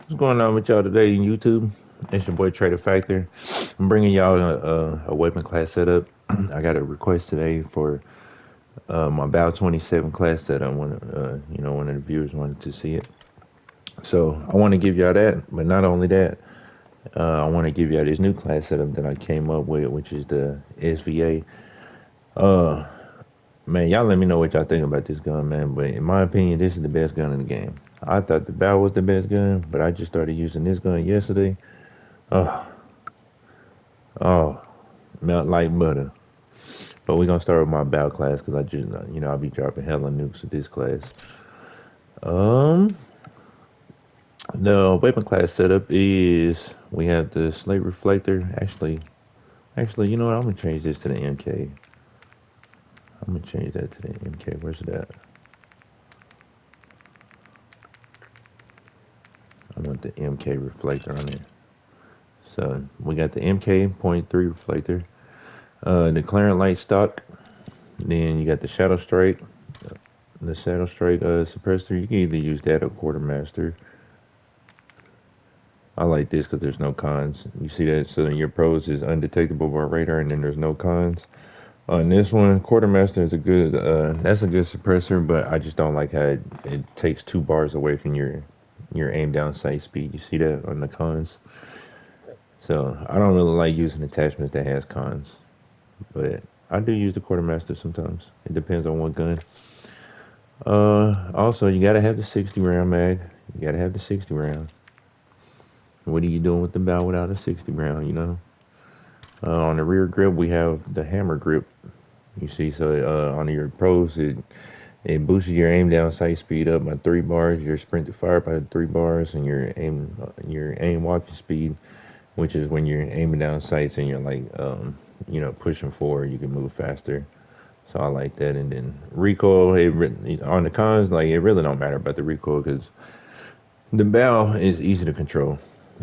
What's going on with y'all today in YouTube? It's your boy Trader Factor. I'm bringing y'all a weapon class setup. I got a request today for my Bow 27 class that I want. One of the viewers wanted to see it, so I want to give y'all that. But not only that, I want to give y'all this new class setup that I came up with, which is the SVA. Uh, Man, y'all let me know what y'all think about this gun, man. But in my opinion, this is the best gun in the game. I thought the Bow was the best gun, but I just started using this gun yesterday. Oh, oh, melt like butter. But we're gonna start with my bow class because I just, I'll be dropping hella nukes with this class. Um, the weapon class setup is we have the slate reflector. Actually, you know what? I'm gonna change this to the MK. I'm gonna change that to the MK. Where's that? I want the MK reflector on there. So we got the MK point .3 reflector, the Clarent light stock. Then you got the shadow strike suppressor. You can either use that or quartermaster. I like this because there's no cons. You see that? So your pros is undetectable by radar, and then there's no cons. On this one, quartermaster is a good. That's a good suppressor, but I just don't like how it takes 2 bars away from your aim down sight speed. You see that on the cons? So I don't really like using attachments that has cons, but I do use the quartermaster sometimes. It depends on what gun. Also, you gotta have the 60 round mag. You gotta have the 60 round. What are you doing with the bow without a 60 round? On the rear grip, we have the hammer grip. You see, so on your pros, it boosts your aim down sight speed up by 3 bars, your sprint to fire by 3 bars, and your aim walking speed, which is when you're aiming down sights and you're like pushing forward, you can move faster. So I like that. And then recoil, on the cons, like it really don't matter about the recoil because the bow is easy to control.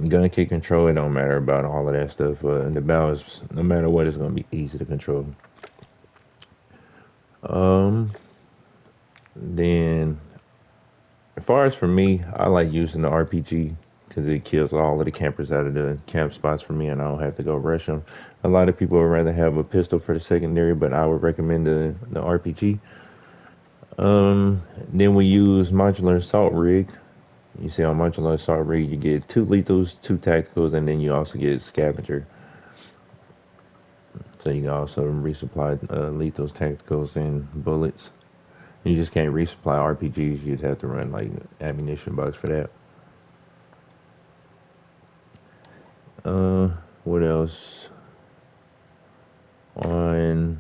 Gun kick control, it don't matter about all of that stuff. The bow is no matter what, it's gonna be easy to control. Um, then as far as for me, I like using the RPG because it kills all of the campers out of the camp spots for me, and I don't have to go rush them. A lot of people would rather have a pistol for the secondary, but I would recommend the RPG. Then we use modular assault rig. You see on modular assault rig, you get 2 lethals, 2 tacticals, and then you also get scavenger. So you can also resupply lethals, tacticals, and bullets. You just can't resupply RPGs. You'd have to run like ammunition box for that. Uh, what else? On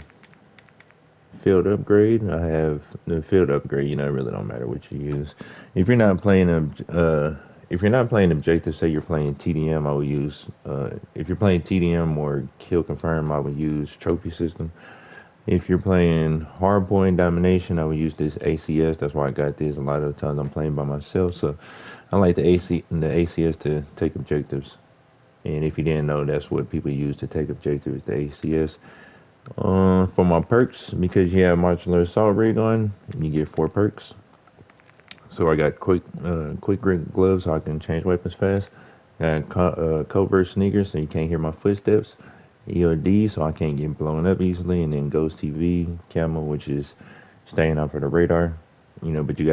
field upgrade, I have the field upgrade. It really don't matter what you use. If you're not playing if you're not playing objective, say you're playing TDM, I would use. If you're playing TDM or kill confirm, I would use trophy system. If you're playing hardpoint domination, I would use this ACS. That's why I got this. A lot of the times I'm playing by myself, so I like the ACS to take objectives. And if you didn't know, that's what people use to take objectives, the ACS. For my perks, because you have modular assault rig on, you get 4 perks. So I got quick grip gloves, so I can change weapons fast. Got covert sneakers, so you can't hear my footsteps. EOD, so I can't get blown up easily, and then Ghost TV camo, which is staying off of the radar. But you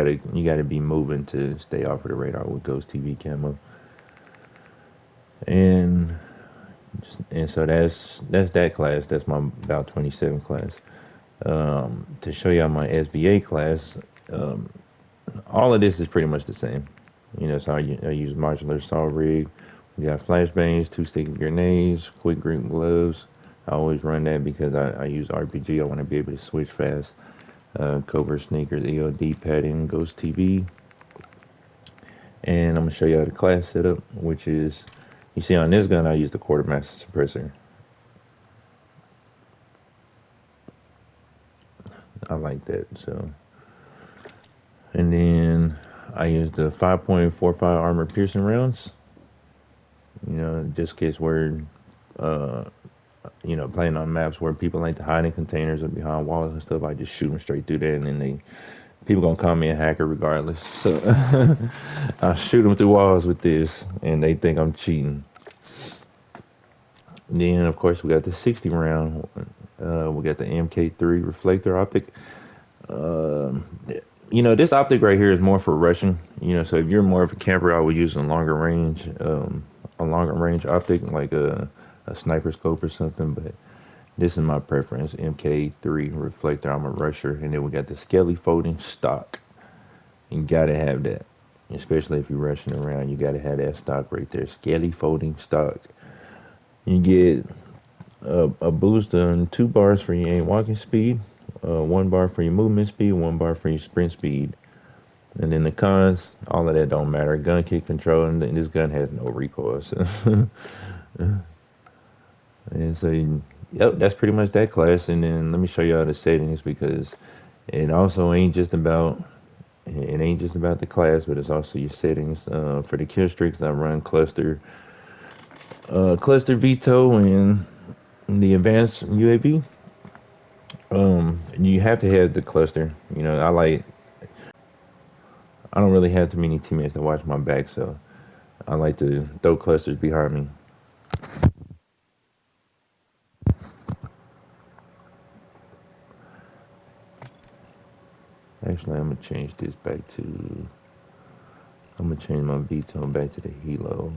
gotta be moving to stay off of the radar with Ghost TV camo. And and so that's that class. That's my about 27 class. To show y'all my SBA class, um, all of this is pretty much the same. So I use modular saw rig. We got flashbangs, 2 sticky grenades, quick grip gloves. I always run that because I use RPG. I want to be able to switch fast. Covert sneakers, EOD padding, Ghost TV, and I'm gonna show y'all the class setup, which is you see on this gun I use the quartermaster suppressor. I like that. So, and then I use the 5.45 armor piercing rounds. Just in case we're uh, playing on maps where people like to hide in containers or behind walls and stuff. I just shoot them straight through there, and then they People gonna call me a hacker regardless. So I shoot them through walls with this, and they think I'm cheating. Then of course we got the 60 round. We got the MK3 reflector optic. Um, this optic right here is more for rushing. So if you're more of a camper, I would use a longer range optic like a sniper scope or something. But this is my preference, MK3 reflector. I'm a rusher, and then we got the skelly folding stock. You gotta have that, especially if you're rushing around. You gotta have that stock right there, skelly folding stock. You get a boost on 2 bars for your aim walking speed, 1 bar for your movement speed, 1 bar for your sprint speed. And then the cons, all of that don't matter. Gun kick control, and this gun has no recoil. So and so, yep, that's pretty much that class. And then let me show you all the settings because it also ain't just about the class, but it's also your settings. For the kill streaks, I run cluster veto and the advanced UAV. You have to have the cluster. I don't really have too many teammates to watch my back, so I like to throw clusters behind me. Actually, I'm gonna change this back to. I'm gonna change my VTOL back to the Helo.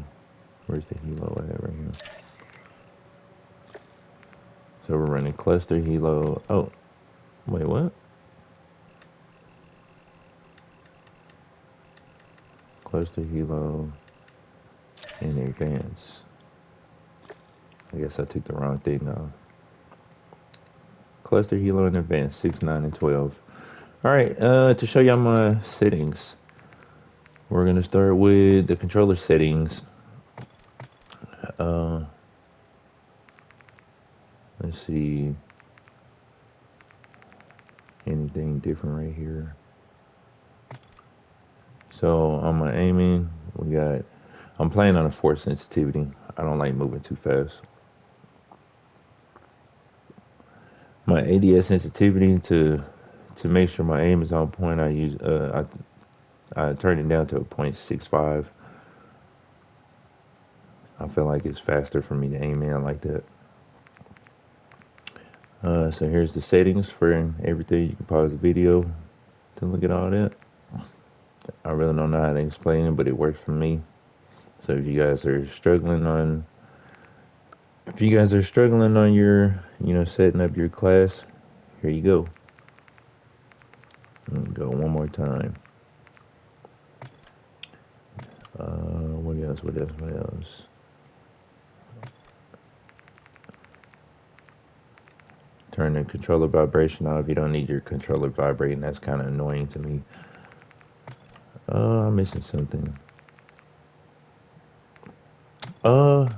Where's the Helo at right here? So we're running cluster Helo. Oh, wait, what? Cluster Helo and advance. I guess I took the wrong thing off. Cluster Helo and advance 6, 9, and 12. All right, to show y'all my settings, we're gonna start with the controller settings. Uh, let's see anything different right here. So on my aiming, I'm playing on a force sensitivity. I don't like moving too fast. My ADS sensitivity to make sure my aim is on point, I turn it down to a 0.65. I feel like it's faster for me to aim in like that. So here's the settings for everything. You can pause the video to look at all that. I really don't know how to explain it, but it works for me. So if you guys are struggling on your, setting up your class, here you go. Go one more time. What else? What else? What else? Turn the controller vibration off. You don't need your controller vibrating. That's kind of annoying to me. I'm missing something. Uh,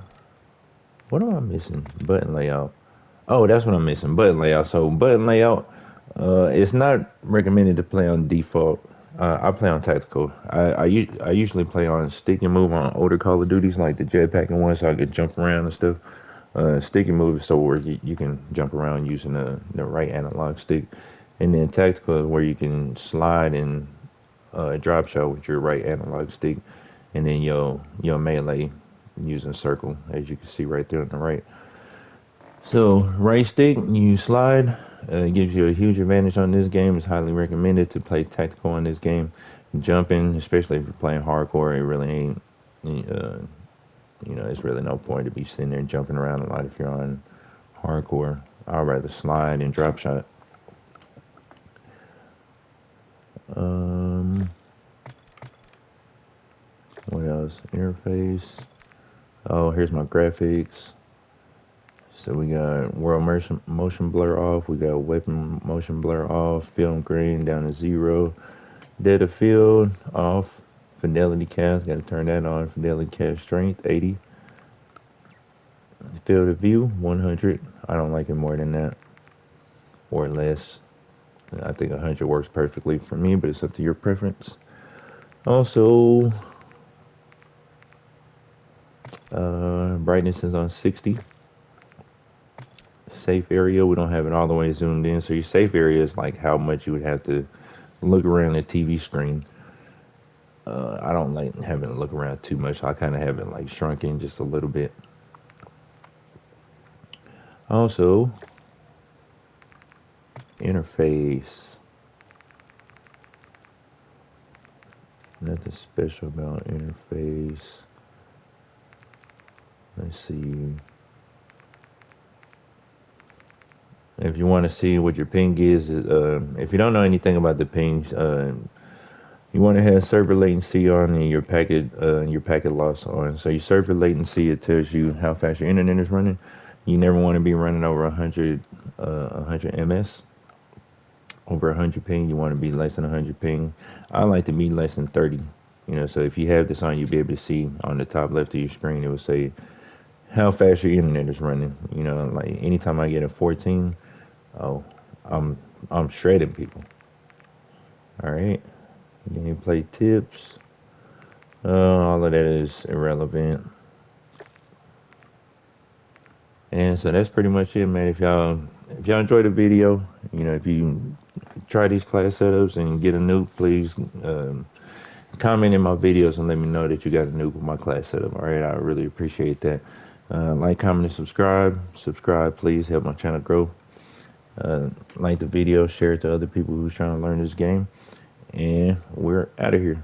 what am I missing? Button layout. Oh, that's what I'm missing. Button layout. So button layout. It's not recommended to play on default. I play on tactical. I usually play on stick and move on older Call of Duties like the jetpacking one, so I could jump around and stuff. Stick and move is so where you can jump around using the right analog stick, and then tactical is where you can slide and drop shot with your right analog stick, and then your melee using circle, as you can see right there on the right. So right stick, you slide. It gives you a huge advantage on this game. It's highly recommended to play tactical on this game. Jumping, especially if you're playing hardcore, it really ain't. Uh, it's really no point to be sitting there jumping around a lot if you're on hardcore. I'd rather slide and drop shot. Um, what else? Interface. Oh, here's my graphics. So we got world motion blur off. We got weapon motion blur off. Film grain down to 0. Depth of field off. Fidelity cast, got to turn that on. Fidelity cast strength 80. Field of view 100. I don't like it more than that or less. I think 100 works perfectly for me, but it's up to your preference. Also, brightness is on 60. Safe area, we don't have it all the way zoomed in. So your safe area is like how much you would have to look around the TV screen. I don't like having to look around too much. So I kind of have it like shrunken just a little bit. Also, interface. Nothing special about interface. Let's see. If you want to see what your ping is, if you don't know anything about the pings, you want to have server latency on and your packet loss on. So your server latency, it tells you how fast your internet is running. You never want to be running over 100 ms. Over 100 ping, you want to be less than 100 ping. I like to be less than 30. So if you have this on, you'll be able to see on the top left of your screen, it will say how fast your internet is running. Like anytime I get a 14, oh, I'm I'm shredding people. All right, gameplay tips. All of that is irrelevant. And so that's pretty much it, man. If y'all enjoyed the video, if you try these class setups and get a nuke, please comment in my videos and let me know that you got a nuke with my class setup. All right, I really appreciate that. Like, comment, and subscribe. Subscribe, please help my channel grow. Like the video, share it to other people who's trying to learn this game, and we're out of here.